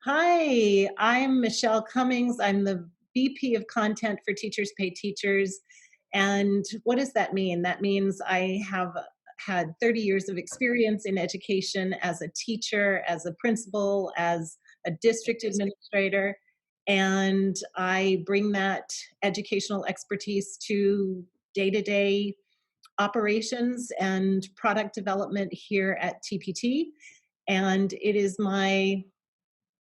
Hi, I'm Michelle Cummings. I'm the VP of Content for Teachers Pay Teachers. And what does that mean? That means I have had 30 years of experience in education as a teacher, as a principal, as a district administrator. And I bring that educational expertise to day to day operations and product development here at TPT. And it is my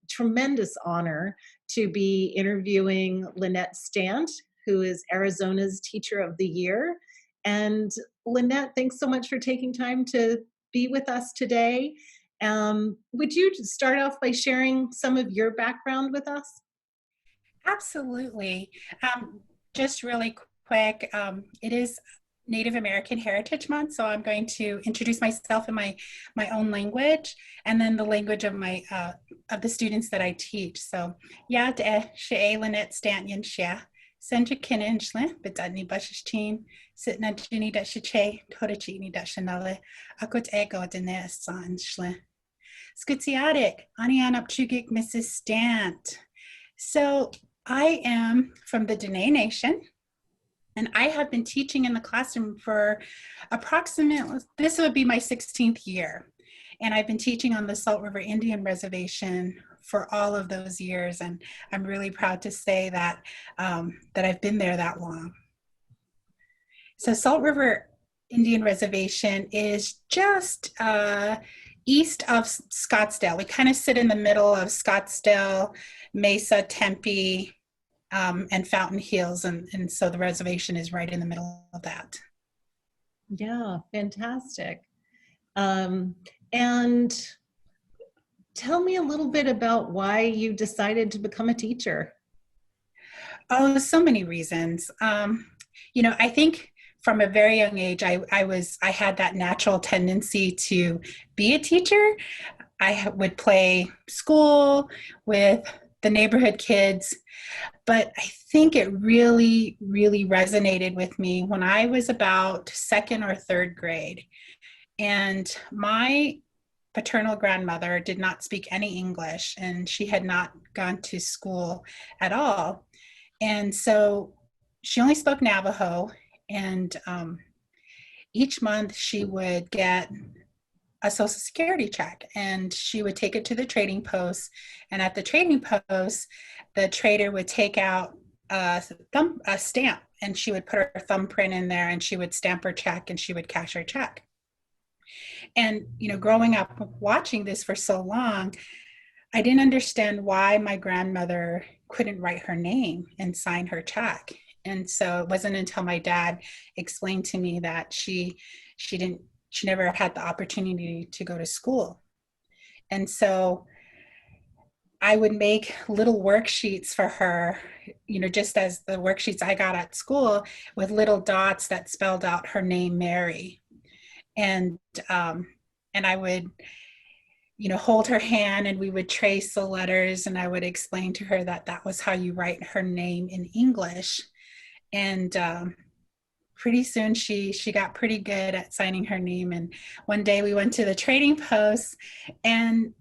tremendous honor to be interviewing Lynette Stant, who is Arizona's Teacher of the Year. And Lynette, thanks so much for taking time to be with us today. Would you start off by sharing some of your background with us? Absolutely. Just really quick, it is Native American Heritage Month, so I'm going to introduce myself in my own language, and then the language of my of the students that I teach. So, yeah, de she Lynette Stant yin xia. Sendra kinin shle, bitadni bashishtin, sitna jini da shiche, torachini da shanale, akut ego dene san shle. Skutiatic, Anian Upchugik, Mrs. Stant. So I am from the Dene Nation, and I have been teaching in the classroom for approximately, this would be my 16th year. And I've been teaching on the Salt River Indian Reservation for all of those years. And I'm really proud to say that, that I've been there that long. So Salt River Indian Reservation is just east of Scottsdale. We kind of sit in the middle of Scottsdale, Mesa, Tempe, and Fountain Hills. And so the reservation is right in the middle of that. Yeah, fantastic. And tell me a little bit about why you decided to become a teacher. Oh, so many reasons. I think from a very young age, I had that natural tendency to be a teacher. Would play school with the neighborhood kids, but I think it really, really resonated with me when I was about second or third grade. And my paternal grandmother did not speak any English, and she had not gone to school at all. And so she only spoke Navajo, and each month she would get a social security check, and she would take it to the trading post. And at the trading post, the trader would take out a stamp, and she would put her thumbprint in there, and she would stamp her check, and she would cash her check. And growing up watching this for so long, I didn't understand why my grandmother couldn't write her name and sign her check. And so it wasn't until my dad explained to me that she never had the opportunity to go to school. And so I would make little worksheets for her, just as the worksheets I got at school, with little dots that spelled out her name, Mary. And I would hold her hand, and we would trace the letters, and I would explain to her that that was how you write her name in English. And pretty soon she got pretty good at signing her name. And one day we went to the trading post, and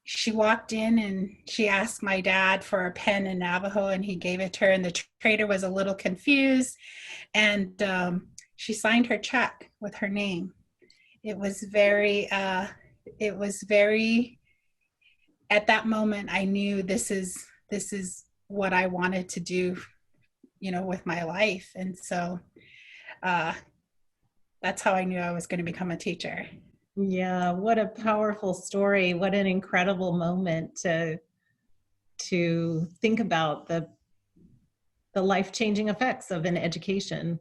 she walked in and she asked my dad for a pen in Navajo, and he gave it to her, and the trader was a little confused, and she signed her check with her name. It was very at that moment I knew this is what I wanted to do, with my life. And so that's how I knew I was going to become a teacher. Yeah, what a powerful story. What an incredible moment to think about the life-changing effects of an education.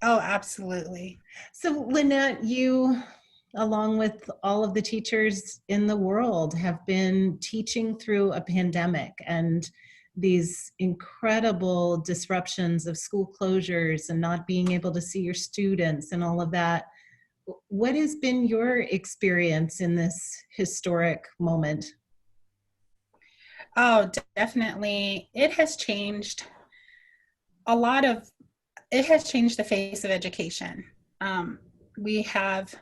Oh, absolutely. So Lynette, you, along with all of the teachers in the world, have been teaching through a pandemic and these incredible disruptions of school closures and not being able to see your students and all of that. What has been your experience in this historic moment? Oh, definitely. It has changed the face of education. We have,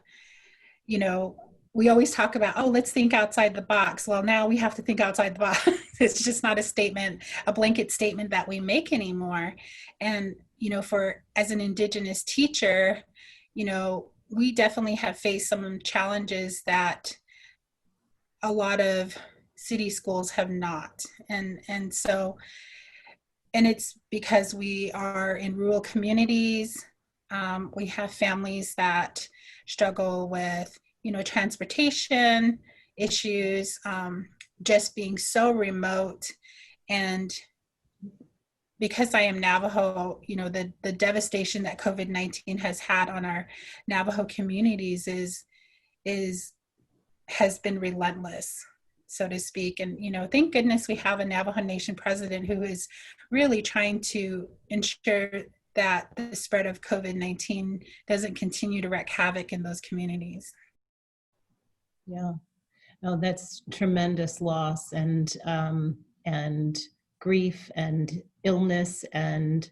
you know, we always talk about, oh, let's think outside the box. Well, now we have to think outside the box. It's just not a statement, a blanket statement that we make anymore. And, for as an Indigenous teacher, we definitely have faced some challenges that a lot of city schools have not. And it's because we are in rural communities. We have families that struggle with, transportation issues, just being so remote. And because I am Navajo, the devastation that COVID-19 has had on our Navajo communities has been relentless, so to speak. And, thank goodness we have a Navajo Nation president who is really trying to ensure that the spread of COVID-19 doesn't continue to wreak havoc in those communities. Yeah, no, that's tremendous loss and grief and illness and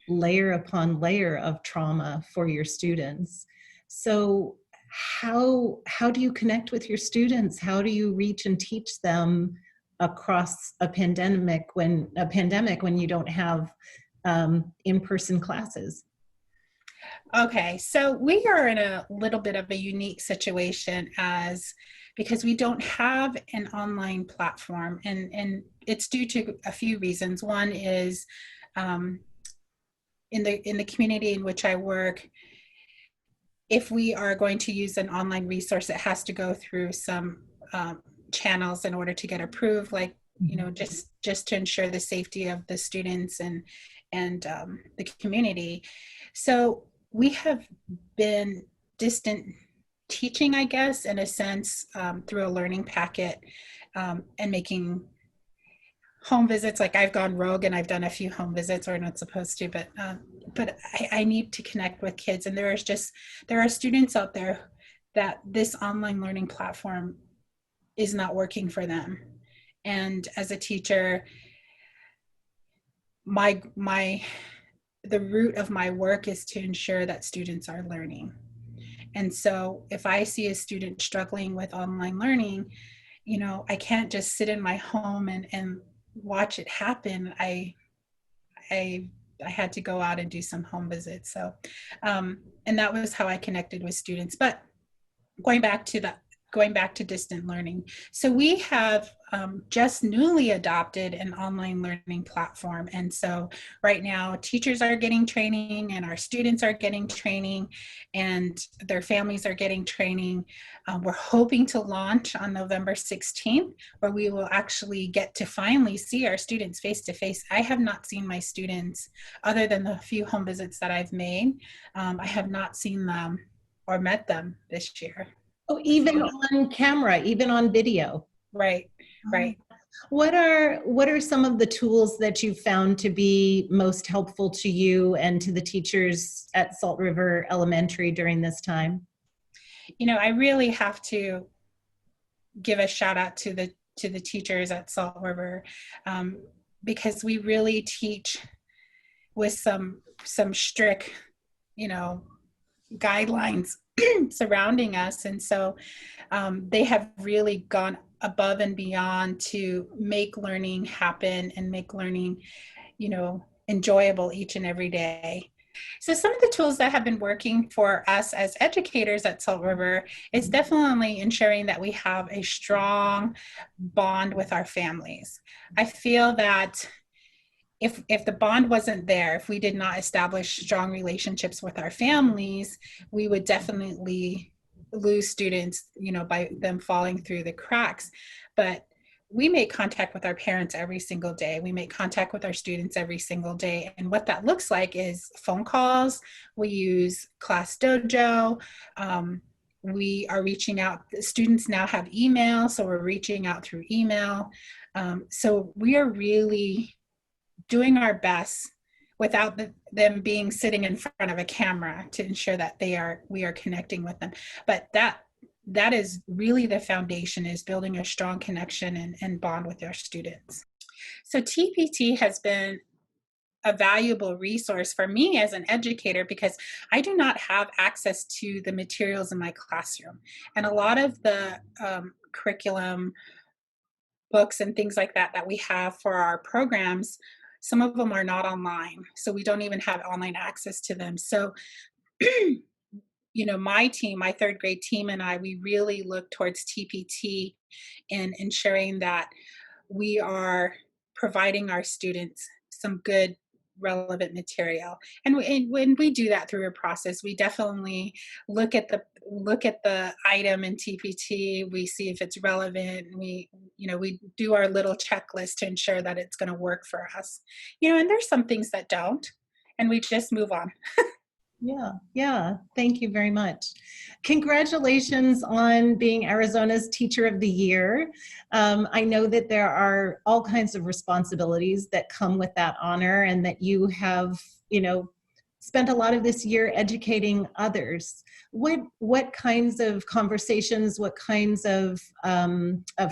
layer upon layer of trauma for your students. So how do you connect with your students? How do you reach and teach them across a pandemic when you don't have in-person classes? Okay, so we are in a little bit of a unique situation because we don't have an online platform, and it's due to a few reasons. One is in the community in which I work, if we are going to use an online resource, it has to go through some channels in order to get approved, like just to ensure the safety of the students and the community. So we have been distant teaching, I guess, in a sense, through a learning packet, and making home visits. Like I've gone rogue and I've done a few home visits, or not supposed to, but I need to connect with kids. And there are students out there that this online learning platform is not working for them. And as a teacher, the root of my work is to ensure that students are learning. And so if I see a student struggling with online learning, I can't just sit in my home and watch it happen. I had to go out and do some home visits. So, and that was how I connected with students. But going back to distant learning. So we have just newly adopted an online learning platform. And so right now teachers are getting training and our students are getting training and their families are getting training. We're hoping to launch on November 16th, where we will actually get to finally see our students face to face. I have not seen my students other than the few home visits that I've made. I have not seen them or met them this year. Oh, even on camera, even on video. Right. What are some of the tools that you found to be most helpful to you and to the teachers at Salt River Elementary during this time? I really have to give a shout out to the teachers at Salt River, because we really teach with some strict, guidelines surrounding us. And so they have really gone above and beyond to make learning happen and make learning, enjoyable each and every day. So some of the tools that have been working for us as educators at Salt River is definitely ensuring that we have a strong bond with our families. I feel that if the bond wasn't there, if we did not establish strong relationships with our families, we would definitely lose students, by them falling through the cracks. But we make contact with our parents every single day. We make contact with our students every single day. And what that looks like is phone calls. We use Class Dojo. We are reaching out. Students now have email, so we're reaching out through email. So we are really doing our best without them being sitting in front of a camera to ensure that we are connecting with them. But that is really the foundation, is building a strong connection and bond with our students. So TPT has been a valuable resource for me as an educator because I do not have access to the materials in my classroom. And a lot of the curriculum books and things like that that we have for our programs, some of them are not online. So we don't even have online access to them. So, my team, my third grade team and I, we really look towards TPT in ensuring that we are providing our students some good relevant material. And when we do that through a process, we definitely look at the item in TPT. We see if it's relevant. We do our little checklist to ensure that it's going to work for us. And there's some things that don't, and we just move on. Yeah, yeah. Thank you very much. Congratulations on being Arizona's Teacher of the Year. I know that there are all kinds of responsibilities that come with that honor, and that you have, spent a lot of this year educating others. What kinds of conversations, what kinds of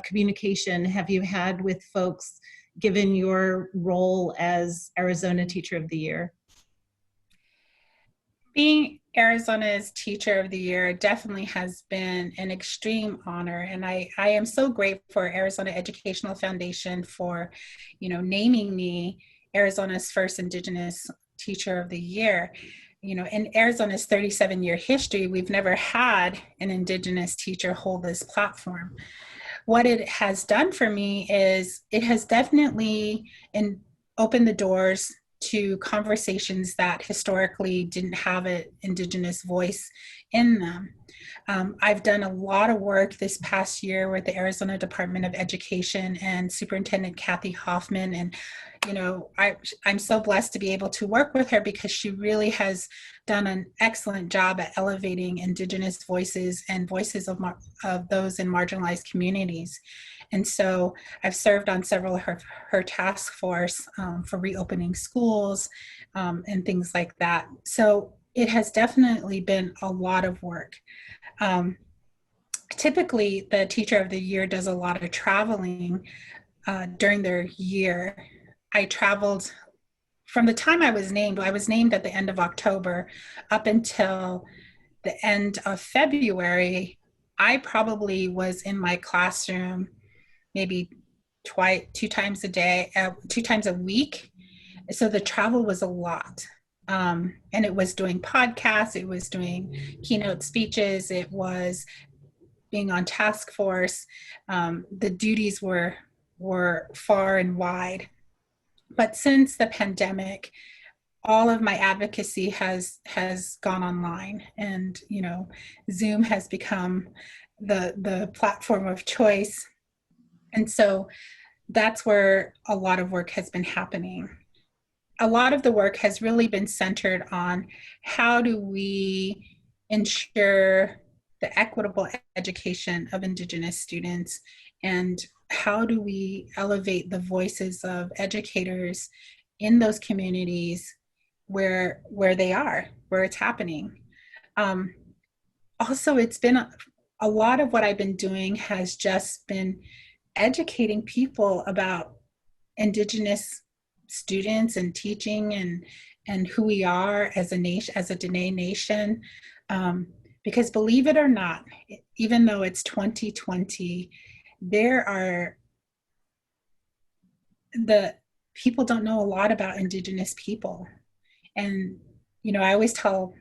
communication have you had with folks, given your role as Arizona Teacher of the Year? Being Arizona's Teacher of the Year definitely has been an extreme honor. And I am so grateful for Arizona Educational Foundation for, naming me Arizona's first Indigenous Teacher of the Year. In Arizona's 37-year history, we've never had an Indigenous teacher hold this platform. What it has done for me is it has definitely opened the doors to conversations that historically didn't have an Indigenous voice in them. I've done a lot of work this past year with the Arizona Department of Education and Superintendent Kathy Hoffman. And, I'm so blessed to be able to work with her because she really has done an excellent job at elevating Indigenous voices and voices of those in marginalized communities. And so I've served on several of her task force for reopening schools and things like that. So it has definitely been a lot of work. Typically, the Teacher of the Year does a lot of traveling during their year. I traveled from the time I was named at the end of October up until the end of February. I probably was in my classroom maybe two times a week. So the travel was a lot. And it was doing podcasts, it was doing keynote speeches, it was being on task force. The duties were far and wide. But since the pandemic, all of my advocacy has gone online, and Zoom has become the platform of choice. And so that's where a lot of work has been happening. A lot of the work has really been centered on how do we ensure the equitable education of Indigenous students, and how do we elevate the voices of educators in those communities where they are, where it's happening. Also, it's been a lot of what I've been doing has just been educating people about Indigenous students and teaching and who we are as a nation, as a Dene nation. Because believe it or not, even though it's 2020, the people don't know a lot about Indigenous people. And, I always tell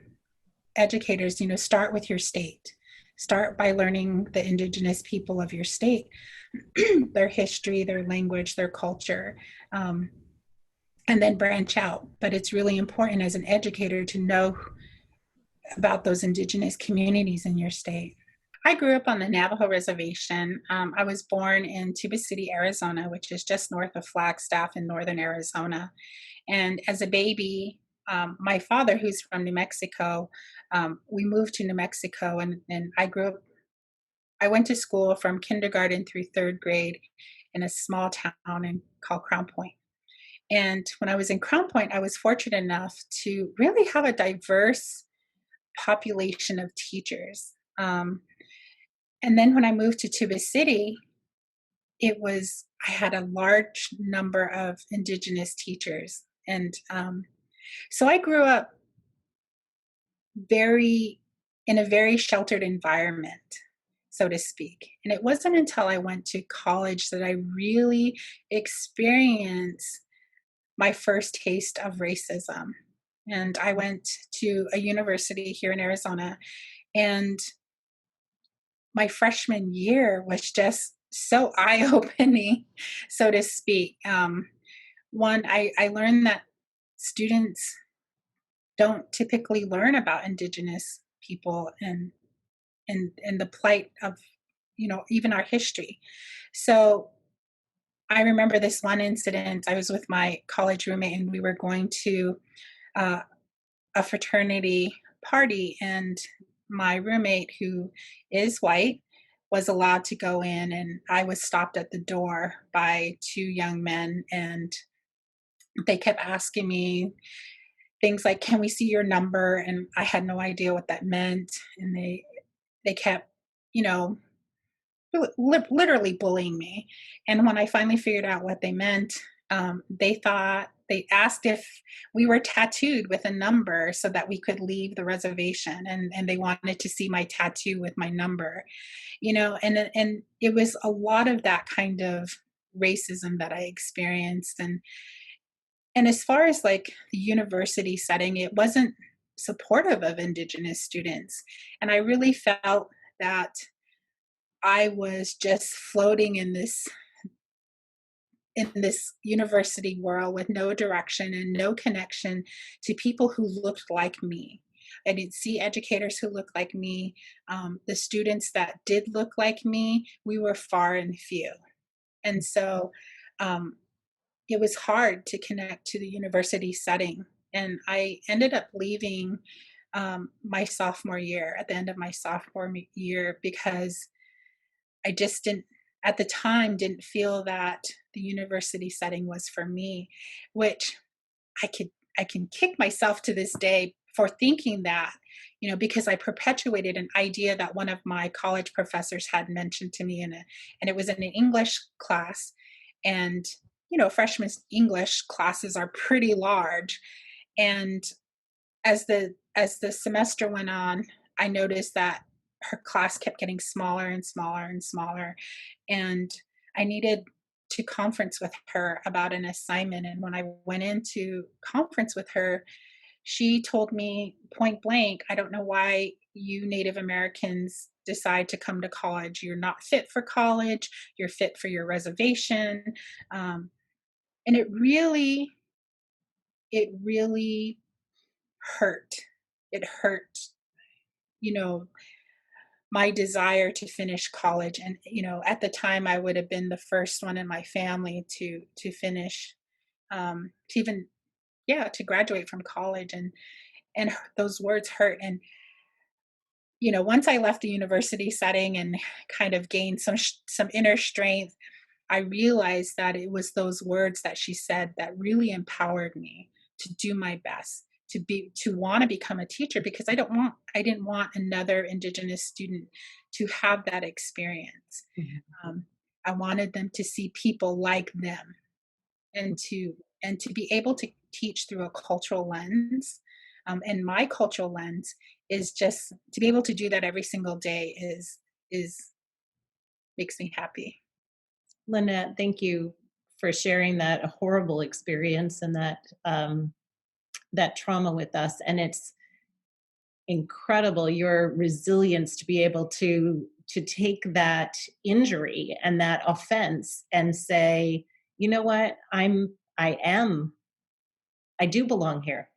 educators, start with your state. Start by learning the Indigenous people of your state, their history, their language, their culture, and then branch out. But it's really important as an educator to know about those Indigenous communities in your state. I grew up on the Navajo reservation. I was born in Tuba City, Arizona, which is just north of Flagstaff in northern Arizona. And as a baby, my father, who's from New Mexico, we moved to New Mexico, and I went to school from kindergarten through third grade in a small town called Crown Point. And when I was in Crown Point, I was fortunate enough to really have a diverse population of teachers. And then when I moved to Tuba City, I had a large number of Indigenous teachers. And so I grew up very in a very sheltered environment, so to speak. And it wasn't until I went to college that I really experienced my first taste of racism. And I went to a university here in Arizona, and my freshman year was just so eye opening, so to speak. One, I learned that students don't typically learn about Indigenous people and the plight of, even our history. So I remember this one incident. I was with my college roommate, and we were going to uh, a fraternity party, and my roommate, who is white, was allowed to go in, and I was stopped at the door by two young men, and they kept asking me things like, "Can we see your number?" And I had no idea what that meant, and they kept, you know, literally bullying me. And when I finally figured out what they meant, they asked if we were tattooed with a number so that we could leave the reservation, and they wanted to see my tattoo with my number, and it was a lot of that kind of racism that I experienced. And as far as like the university setting, it wasn't supportive of Indigenous students. And I really felt that I was just floating in this university world with no direction and no connection to people who looked like me. I didn't see educators who looked like me. The students that did look like me, we were far and few. And so um, it was hard to connect to the university setting. And I ended up leaving my sophomore year, at the end of my sophomore year, because I just didn't, at the time, didn't feel that the university setting was for me, which I could, I can kick myself to this day for thinking that, because I perpetuated an idea that one of my college professors had mentioned to me and it was in an English class. And, freshman English classes are pretty large. And as the semester went on, I noticed that her class kept getting smaller and smaller and smaller, and I needed to conference with her about an assignment. And when I went into conference with her, she told me point blank, "I don't know why you Native Americans decide to come to college. You're not fit for college. You're fit for your reservation." And it really hurt. It hurt, you know, my desire to finish college. And, at the time I would have been the first one in my family to finish, to even, yeah, to graduate from college. And those words hurt. And, once I left the university setting and kind of gained some inner strength, I realized that it was those words that she said that really empowered me to do my best, to want to become a teacher, because I didn't want another Indigenous student to have that experience. I wanted them to see people like them, and to be able to teach through a cultural lens. And my cultural lens is just to be able to do that every single day is makes me happy. Lynette, thank you for sharing that horrible experience and that trauma with us. And it's incredible your resilience to be able to take that injury and that offense and say, you know what, I do belong here.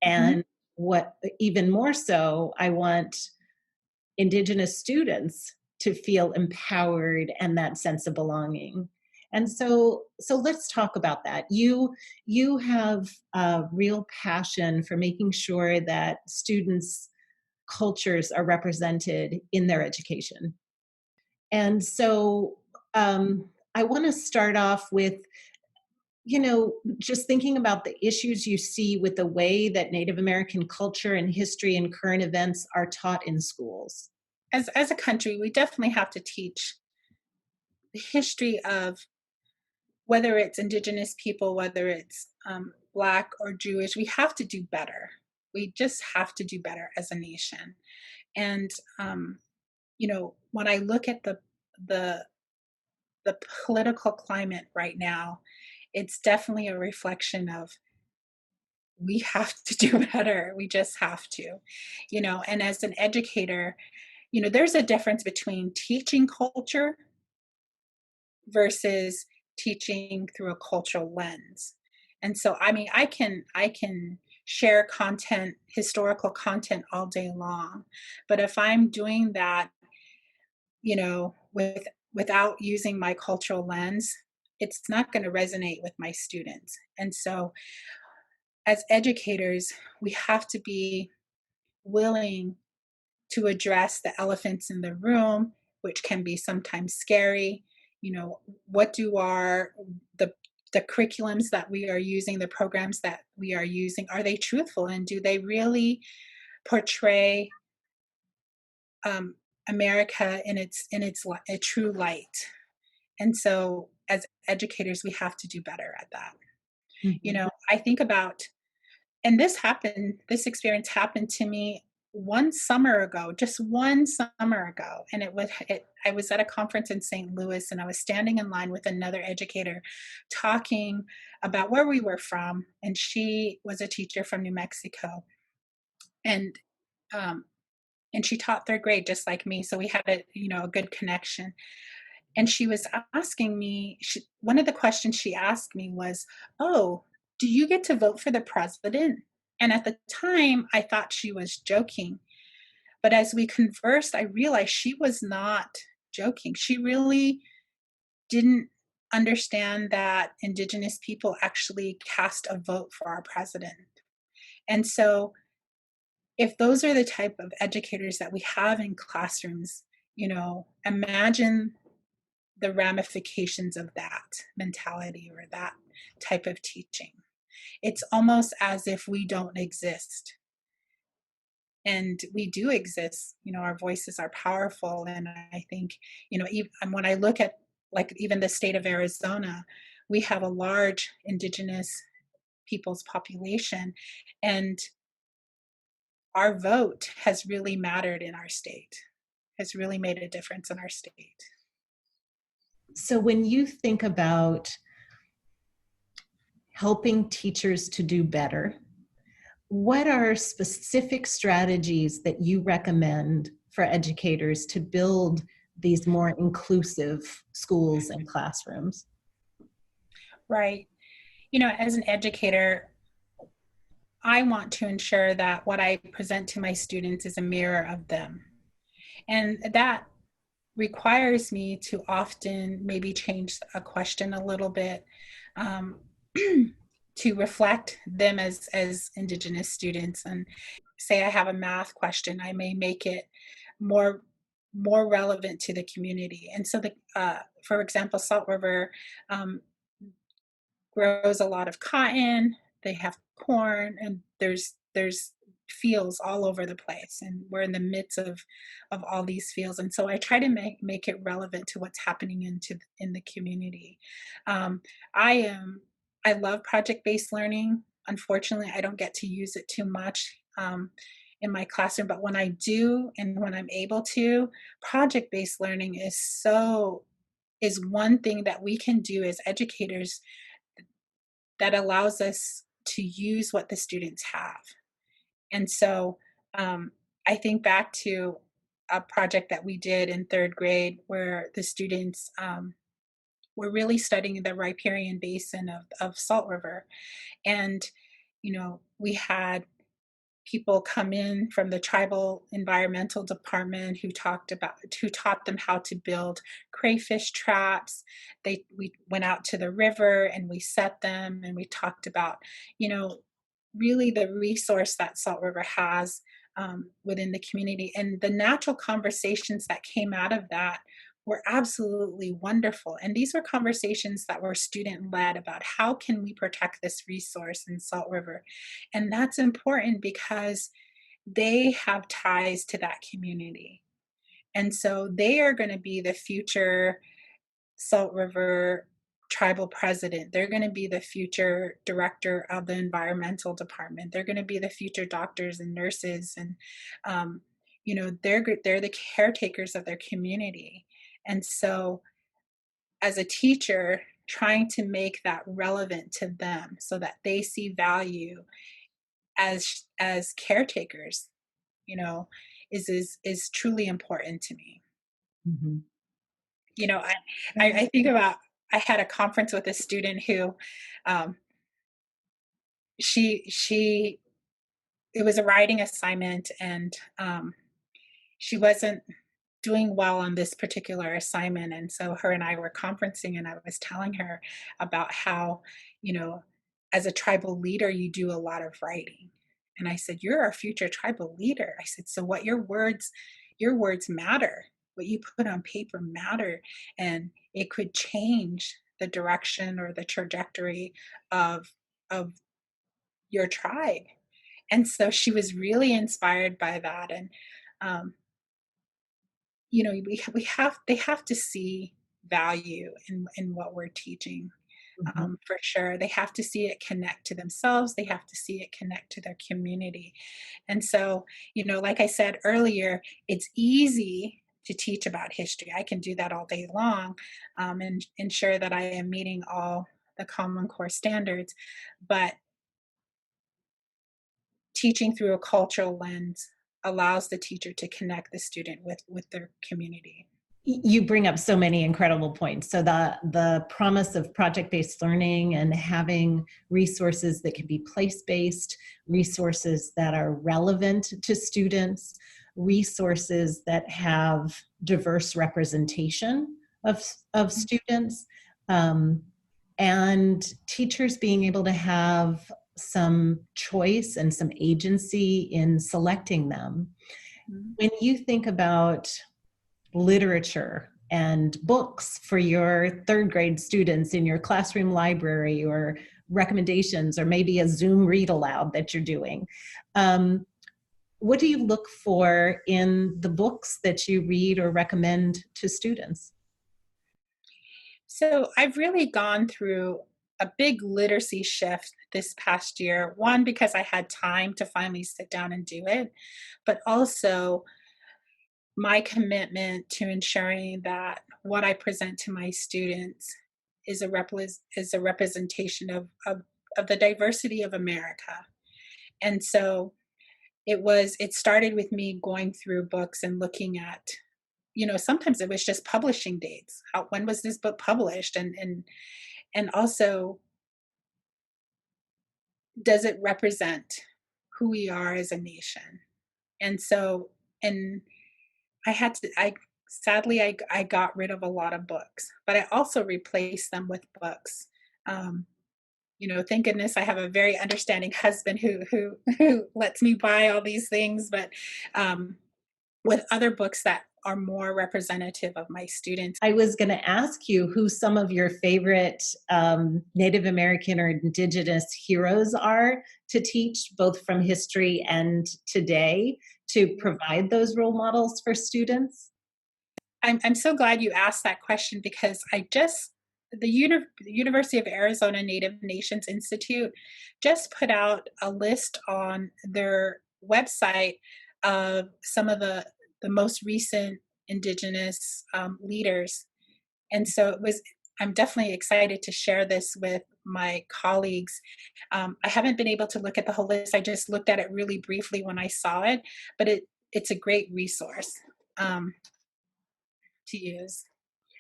Mhm. And what even more so, I want Indigenous students to feel empowered and that sense of belonging. And so let's talk about that. You have a real passion for making sure that students' cultures are represented in their education. And so I want to start off with, just thinking about the issues you see with the way that Native American culture and history and current events are taught in schools. As a country, we definitely have to teach the history of, whether it's Indigenous people, whether it's Black or Jewish, we have to do better. We just have to do better as a nation. And when I look at the the political climate right now, it's definitely a reflection of we have to do better. We just have to, and as an educator, there's a difference between teaching culture versus teaching through a cultural lens. And so, I mean, I can share content, historical content all day long, but if I'm doing that, without using my cultural lens, it's not going to resonate with my students. And so, as educators, we have to be willing to address the elephants in the room, which can be sometimes scary. What do the the curriculums that we are using, the programs that we are using, are they truthful, and do they really portray um, America in a true light? And so, as educators, we have to do better at that. Mhm. I think about, and this experience happened to me one summer ago, just one summer ago. And I was at a conference in St. Louis, and I was standing in line with another educator talking about where we were from. And she was a teacher from New Mexico. And, um, and she taught third grade just like me. So we had a good connection. And she was asking me, one of the questions she asked me was, "Oh, do you get to vote for the president?" And at the time, I thought she was joking. But as we conversed, I realized she was not joking. She really didn't understand that Indigenous people actually cast a vote for our president. And so, if those are the type of educators that we have in classrooms, imagine the ramifications of that mentality or that type of teaching. It's almost as if we don't exist. And we do exist. Our voices are powerful. And I think, even when I look at, like, even the state of Arizona, we have a large Indigenous people's population. And our vote has really mattered in our state, has really made a difference in our state. So when you think about helping teachers to do better, what are specific strategies that you recommend for educators to build these more inclusive schools and classrooms? Right. As an educator, I want to ensure that what I present to my students is a mirror of them. And that requires me to often maybe change a question a little bit, um, to reflect them as Indigenous students. And say I have a math question, I may make it more more relevant to the community. And so, for example, Salt River um, grows a lot of cotton. They have corn, and there's fields all over the place, and we're in the midst of all these fields. And so I try to make it relevant to what's happening in the community. Um, I am I love project based learning. Unfortunately, I don't get to use it too much. In my classroom, but when I do and when I'm able to, project based learning is one thing that we can do as educators that allows us to use what the students have. And so, I think back to a project that we did in third grade where the students were really studying the riparian basin of Salt River. And, we had people come in from the tribal environmental department who taught them how to build crayfish traps. We went out to the river and we set them, and we talked about, you know really the resource that Salt River has within the community, and the natural conversations that came out of that were absolutely wonderful. And these were conversations that were student led about how can we protect this resource in Salt River. And that's important because they have ties to that community. And so they are going to be the future Salt River tribal president. They're going to be the future director of the environmental department. They're going to be the future doctors and nurses, and they're the caretakers of their community. And so, as a teacher, trying to make that relevant to them so that they see value as caretakers, you know, is truly important to me. Mhm. You know, I think about, I had a conference with a student who, um, she it was a writing assignment, and she wasn't doing well on this particular assignment. And so her and I were conferencing, and I was telling her about how, you know, as a tribal leader, you do a lot of writing. And I said, "You're our future tribal leader." I said, "So what your words matter. What you put on paper matter, and it could change the direction or the trajectory of of your tribe." And so she was really inspired by that. And um, they have to see value in what we're teaching. Mhm. For sure, they have to see it connect to themselves, they have to see it connect to their community. And so, like I said earlier, it's easy to teach about history. I can do that all day long, and ensure that I am meeting all the common core standards. But teaching through a cultural lens allows the teacher to connect the student with their community. You bring up so many incredible points. So the promise of project-based learning and having resources that can be place-based, resources that are relevant to students, resources that have diverse representation of students, um, and teachers being able to have some choice and some agency in selecting them. Mhm. When you think about literature and books for your third grade students in your classroom library, or recommendations, or maybe a Zoom read aloud that you're doing, um, what do you look for in the books that you read or recommend to students? So I've really gone through a big literacy shift this past year. One, because I had time to finally sit down and do it, but also my commitment to ensuring that what I present to my students is a representation of the diversity of America. And so it started with me going through books and looking at, sometimes it was just publishing dates. When was this book published? And also, does it represent who we are as a nation? And so, and I sadly, I got rid of a lot of books, but I also replaced them with books. Um, thank goodness I have a very understanding husband who who lets me buy all these things, but um, with other books that are more representative of my students. I was going to ask you who some of your favorite Native American or Indigenous heroes are to teach, both from history and today, to provide those role models for students. I'm so glad you asked that question, because the University of Arizona Native Nations Institute just put out a list on their website of some of the most recent Indigenous leaders. And so I'm definitely excited to share this with my colleagues. I haven't been able to look at the whole list. I just looked at it really briefly when I saw it, but it's a great resource um, to use.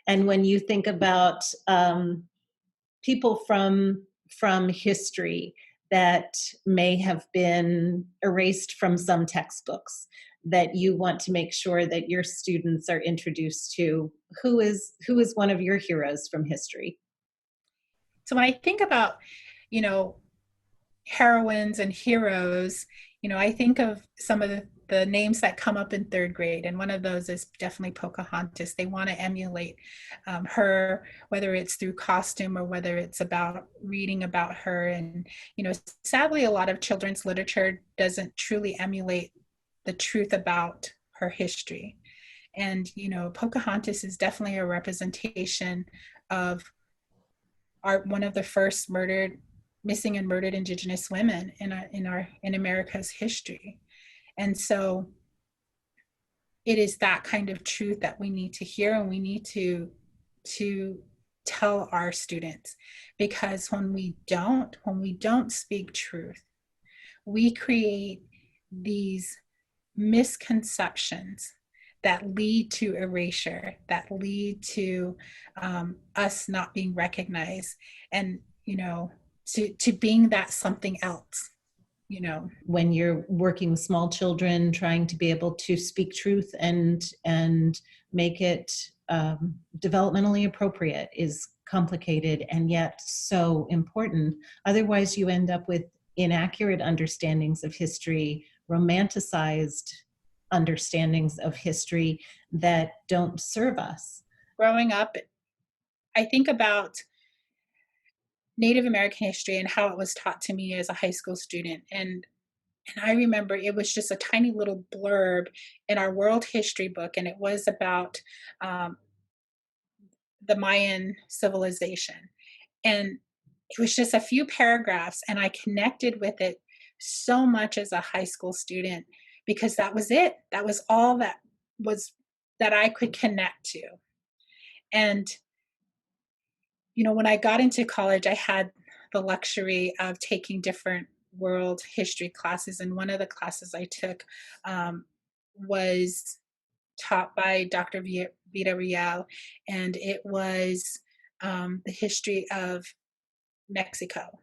And when you think about people from history that may have been erased from some textbooks, that you want to make sure that your students are introduced to, who is one of your heroes from history? So when I think about, you know, heroines and heroes, I think of some of the names that come up in third grade, and one of those is definitely Pocahontas. They want to emulate her, whether it's through costume or whether it's about reading about her. And sadly, a lot of children's literature doesn't truly emulate the truth about her history. And Pocahontas is definitely a representation of are one of the first missing and murdered Indigenous women in America's history. And so it is that kind of truth that we need to hear, and we need to tell our students, because when we don't speak truth, we create these misconceptions that lead to erasure, that lead to us not being recognized, and to being that something else. When you're working with small children, trying to be able to speak truth and make it developmentally appropriate is complicated and yet so important. Otherwise, you end up with inaccurate understandings of history, romanticized understandings of history that don't serve us. Growing up, I think about Native American history and how it was taught to me as a high school student. And I remember it was just a tiny little blurb in our world history book, and it was about um, the Mayan civilization. And it was just a few paragraphs, and I connected with it so much as a high school student, because that was it. That was all that I could connect to. And when I got into college, I had the luxury of taking different world history classes, and one of the classes I took was taught by Dr. Vida Rial, and it was the history of Mexico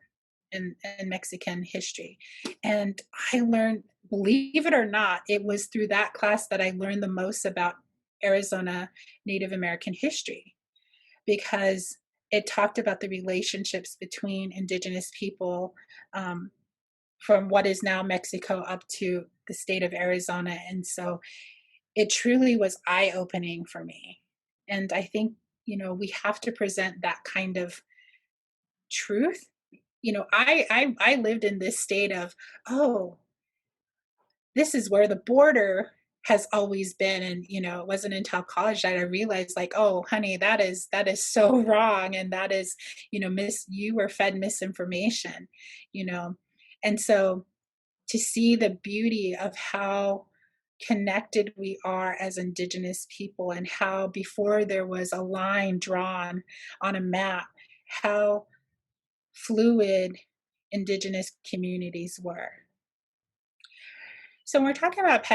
and Mexican history. And I learned, believe it or not, it was through that class that I learned the most about Arizona Native American history, because it talked about the relationships between Indigenous people from what is now Mexico up to the state of Arizona. And so it truly was eye-opening for me. And I think, we have to present that kind of truth. I lived in this state of, oh, this is where the border has always been. And it wasn't until college that I realized, like, oh honey, that is so wrong. And that is, you were fed misinformation. you know and so to see the beauty of how connected we are as Indigenous people, and how before there was a line drawn on a map, how fluid Indigenous communities were. So when we're talking about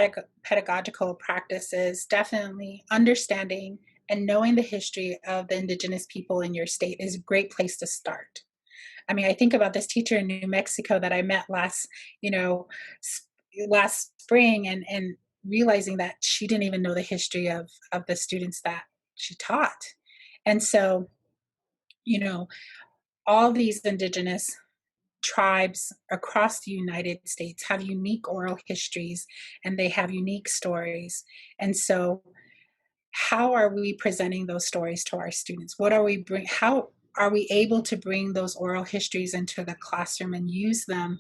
pedagogical practices, definitely understanding and knowing the history of the Indigenous people in your state is a great place to start. I mean, I think about this teacher in New Mexico that I met last spring, and realizing that she didn't even know the history of the students that she taught. And so, you know, all these Indigenous tribes across the United States have unique oral histories, and they have unique stories. And so how are we presenting those stories to our students? How are we able to bring those oral histories into the classroom and use them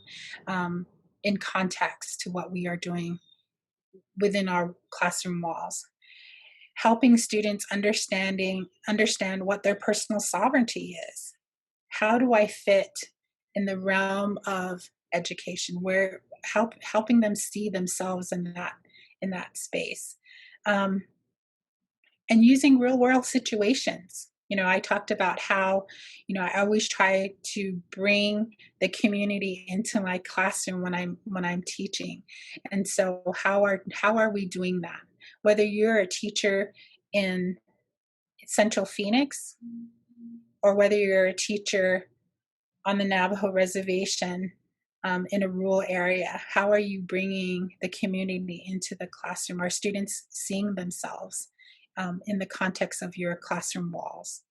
in context to what we are doing within our classroom walls? Helping students understand what their personal sovereignty is. How do I fit in the realm of education, where helping them see themselves in that space. And using real world situations. I talked about how, I always try to bring the community into my classroom when I'm teaching. And so how are we doing that? Whether you're a teacher in Central Phoenix, or whether you're a teacher on the Navajo reservation in a rural area, how are you bringing the community into the classroom? Are students seeing themselves in the context of your classroom walls?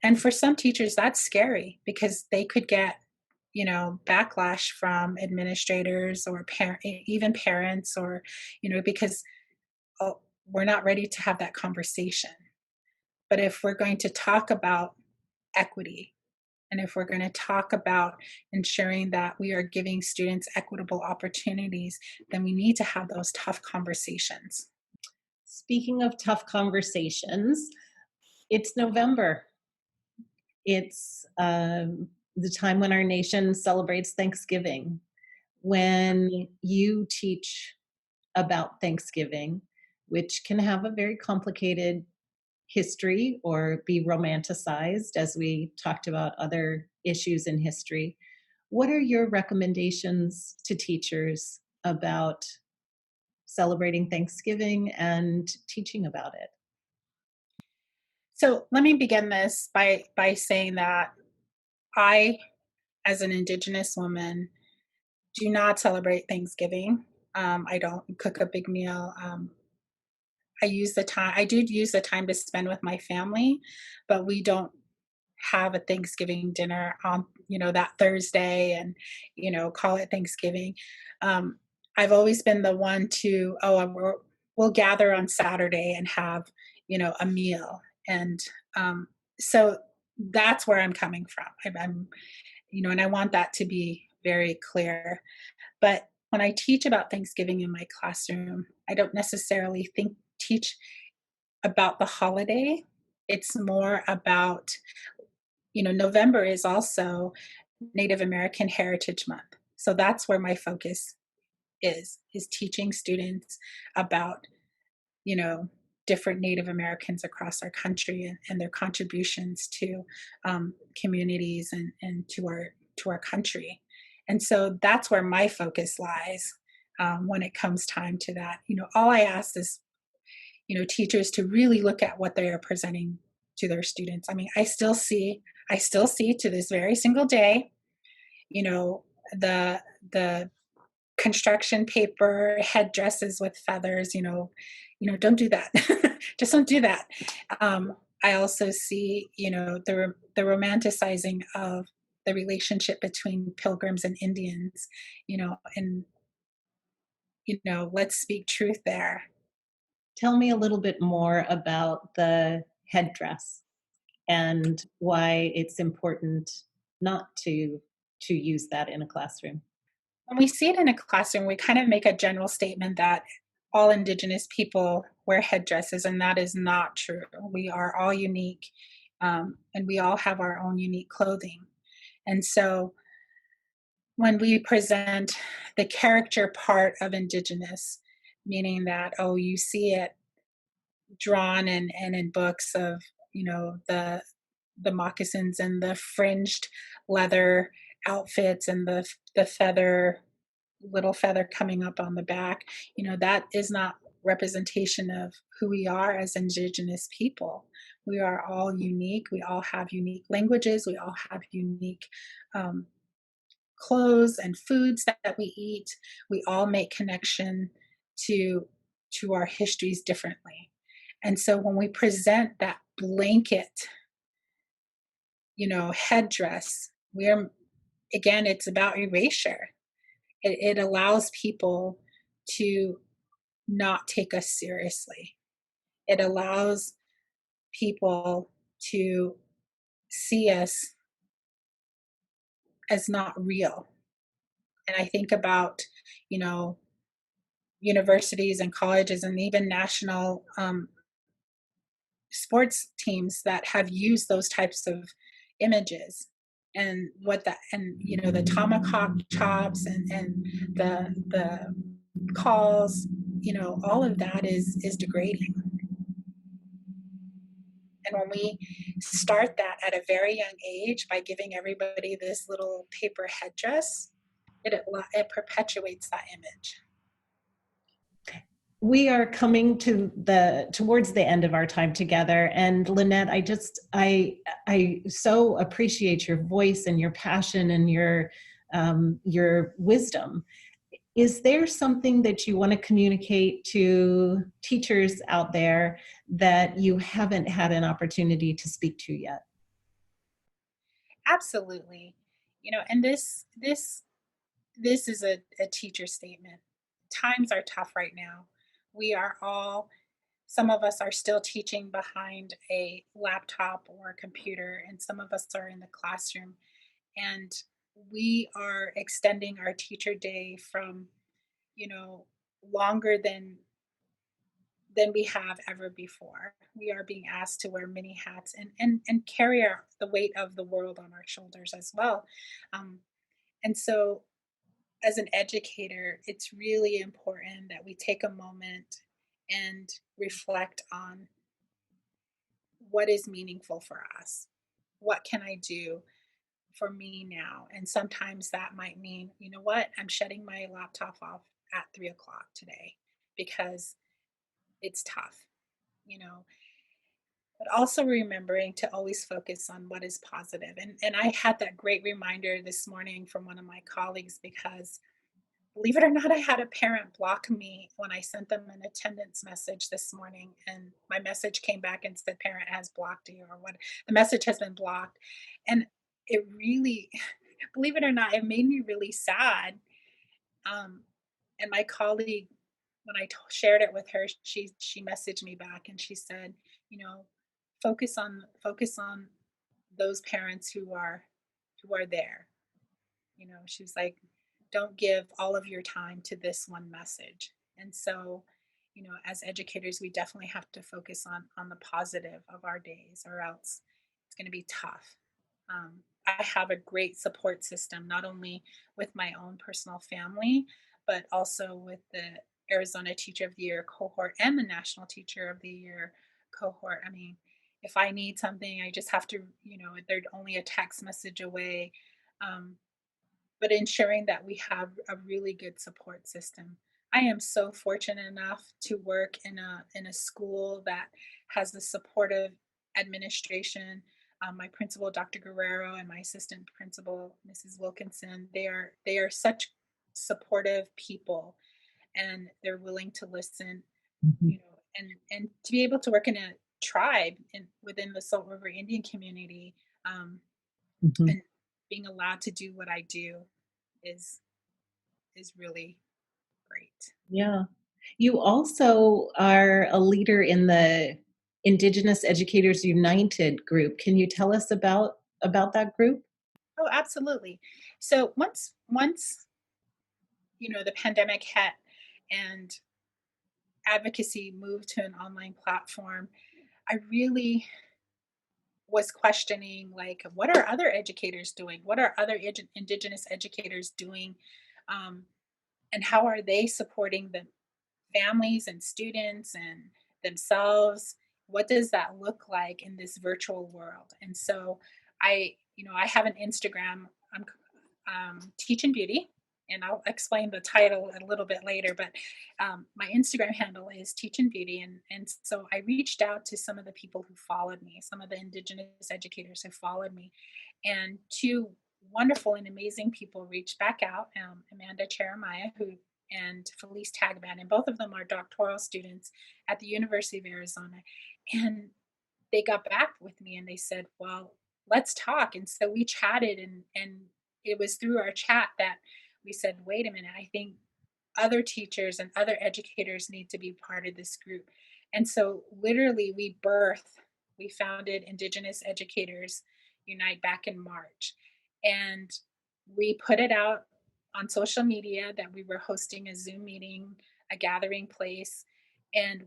And for some teachers, that's scary, because they could get, backlash from administrators or even parents, or, because we're not ready to have that conversation. But if we're going to talk about equity, and if we're going to talk about ensuring that we are giving students equitable opportunities, then we need to have those tough conversations. Speaking of tough conversations, it's November. It's the time when our nation celebrates Thanksgiving. When you teach about Thanksgiving, which can have a very complicated history or be romanticized, as we talked about other issues in history, what are your recommendations to teachers about celebrating Thanksgiving and teaching about it? So let me begin this by saying that I, as an Indigenous woman, do not celebrate Thanksgiving. I don't cook a big meal. I use the time. I do use the time to spend with my family, but we don't have a Thanksgiving dinner on that Thursday and call it Thanksgiving. Um, I've always been the one to we'll gather on Saturday and have a meal, and so that's where I'm coming from. I'm and I want that to be very clear. But when I teach about Thanksgiving in my classroom, I don't necessarily teach about the holiday. It's more about, November is also Native American Heritage Month. So that's where my focus is teaching students about, you know, different Native Americans across our country and their contributions to communities and to our country. And so that's where my focus lies when it comes time to that. All I ask is teachers to really look at what they are presenting to their students. I mean, I still see to this very single day, you know, the construction paper headdresses with feathers, don't do that. Just don't do that. I also see, the romanticizing of the relationship between pilgrims and Indians, and let's speak truth there. Tell me a little bit more about the headdress and why it's important not to use that in a classroom. When we see it in a classroom, we kind of make a general statement that all Indigenous people wear headdresses, and that is not true. We are all unique, and we all have our own unique clothing. And so when we present the character part of Indigenous, meaning that, oh, you see it drawn and in books of, the moccasins and the fringed leather outfits and the little feather coming up on the back, that is not representation of who we are as Indigenous people. We are all unique. We all have unique languages. We all have unique um, clothes and foods that we eat. We all make connection to our histories differently. And so when we present that blanket, headdress, we're again, it's about erasure. It allows people to not take us seriously. It allows people to see us as not real. And I think about, you know, universities and colleges and even national sports teams that have used those types of images and what that and the tomahawk chops and the calls, all of that is degrading. And when we start that at a very young age by giving everybody this little paper headdress, it perpetuates that image. We are coming to the towards the end of our time together, and Lynette, I so appreciate your voice and your passion and your wisdom. Is there something that you want to communicate to teachers out there that you haven't had an opportunity to speak to yet? Absolutely. And this is a teacher statement. Times are tough right now. We are all Some of us are still teaching behind a laptop or a computer, and some of us are in the classroom. And we are extending our teacher day from, you know, longer than than we have ever before. We are being asked to wear many hats and carry the weight of the world on our shoulders as well. Um, and so, as an educator, it's really important that we take a moment and reflect on what is meaningful for us. What can I do for me now? And sometimes that might mean, you know what, I'm shutting my laptop off at 3 o'clock today because it's tough, you know, but also remembering to always focus on what is positive. And I had that great reminder this morning from one of my colleagues because believe it or not, I had a parent block me when I sent them an attendance message this morning, and my message came back and said, "Parent has blocked you," or what, the message has been blocked. And it really, believe it or not, it made me really sad. Um, and my colleague, when I shared it with her, she messaged me back and she said, you know, focus on those parents who are there. You know, she was like, don't give all of your time to this one message. And so, you know, as educators, we definitely have to focus on the positive of our days, or else it's going to be tough. I have a great support system, not only with my own personal family, but also with the Arizona Teacher of the Year cohort and the National Teacher of the Year cohort. I mean, if I need something, I just have to, you know, they're only a text message away. Um, but ensuring that we have a really good support system. I am so fortunate enough to work in a school that has the supportive administration. My principal, Dr. Guerrero, and my assistant principal, Mrs. Wilkinson, they are such supportive people, and they're willing to listen, Mhm. you know, and to be able to work in a tribe within the Salt River Indian community, um, Mhm. and being allowed to do what I do is is really great. Yeah. You also are a leader in the Indigenous Educators United group. Can you tell us about that group? Oh, absolutely. So once you know the pandemic hit and advocacy moved to an online platform, I really was questioning, like, what are other educators doing? What are other Indigenous educators doing? Um, and how are they supporting the families and students and themselves? What does that look like in this virtual world? And so I have an Instagram. I'm Teach and Beauty, and I'll explain the title a little bit later. But my Instagram handle is Teach and Beauty, and so I reached out to some of the people who followed me, some of the Indigenous educators who followed me, and two wonderful and amazing people reached back out. Amanda Jeremiah, who and Felice Tagban, and both of them are doctoral students at the University of Arizona, and they got back with me and they said, well, let's talk. And so we chatted, and it was through our chat that we said, wait a minute, I think other teachers and other educators need to be part of this group. And so literally we founded Indigenous Educators Unite back in March. And we put it out on social media that we were hosting a Zoom meeting, a gathering place. And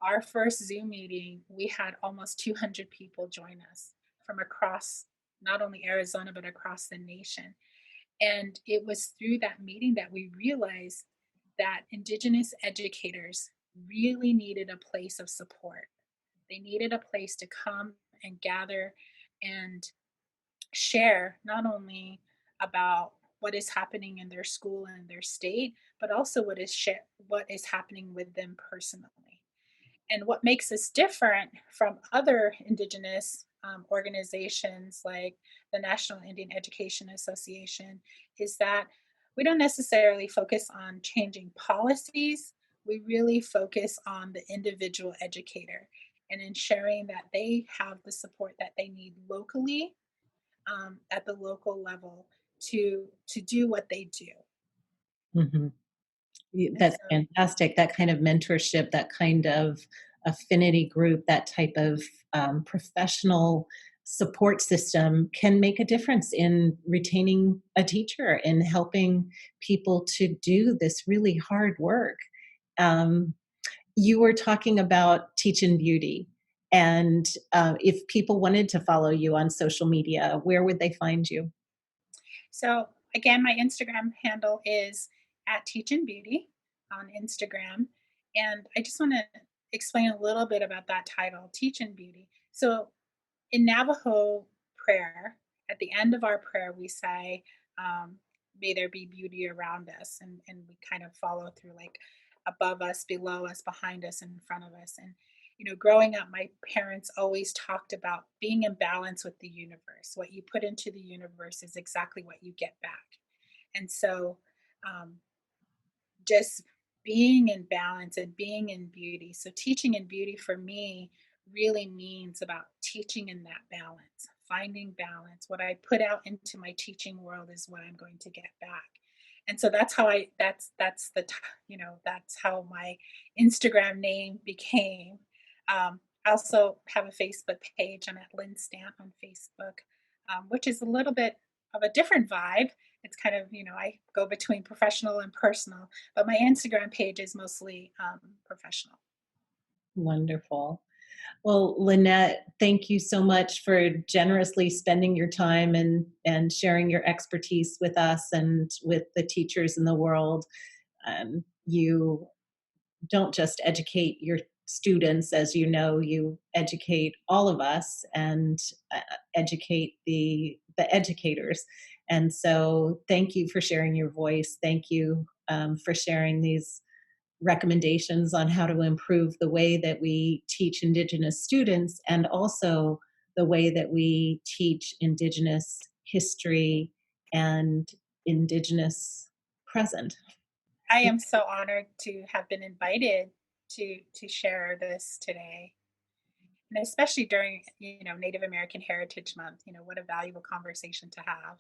our first Zoom meeting, we had almost 200 people join us from across not only Arizona, but across the nation. And it was through that meeting that we realized that Indigenous educators really needed a place of support. They needed a place to come and gather and share not only about what is happening in their school and their state, but also what is happening with them personally. And what makes us different from other Indigenous organizations like the National Indian Education Association is that we don't necessarily focus on changing policies. We really focus on the individual educator and ensuring that they have the support that they need locally, at the local level, to do what they do. Mhm. And That's so, fantastic. That kind of mentorship, that kind of affinity group, that type of professional support system can make a difference in retaining a teacher and helping people to do this really hard work. Um, you were talking about Teach in Beauty. And if people wanted to follow you on social media, where would they find you? So again, my Instagram handle is at Teach and Beauty on Instagram. And I just want to explain a little bit about that title, Teach and Beauty. So in Navajo prayer, at the end of our prayer, we say, um, may there be beauty around us. And we kind of follow through like above us, below us, behind us, and in front of us. And, growing up, my parents always talked about being in balance with the universe. What you put into the universe is exactly what you get back. And so, um, just being in balance and being in beauty. So, teaching in beauty for me really means about teaching in that balance, finding balance. What I put out into my teaching world is what I'm going to get back. And so that's how that's how my Instagram name became. I also have a Facebook page. I'm at Lynette Stant on Facebook, which is a little bit of a different vibe. It's kind of, I go between professional and personal, but my Instagram page is mostly professional. Wonderful. Well, Lynette, thank you so much for generously spending your time and sharing your expertise with us and with the teachers in the world. You don't just educate your students, as you know, you educate all of us and educate the educators. And so, thank you for sharing your voice. Thank you for sharing these recommendations on how to improve the way that we teach Indigenous students and also the way that we teach Indigenous history and Indigenous present. I am so honored to have been invited to share this today, and especially during Native American Heritage Month. What a valuable conversation to have.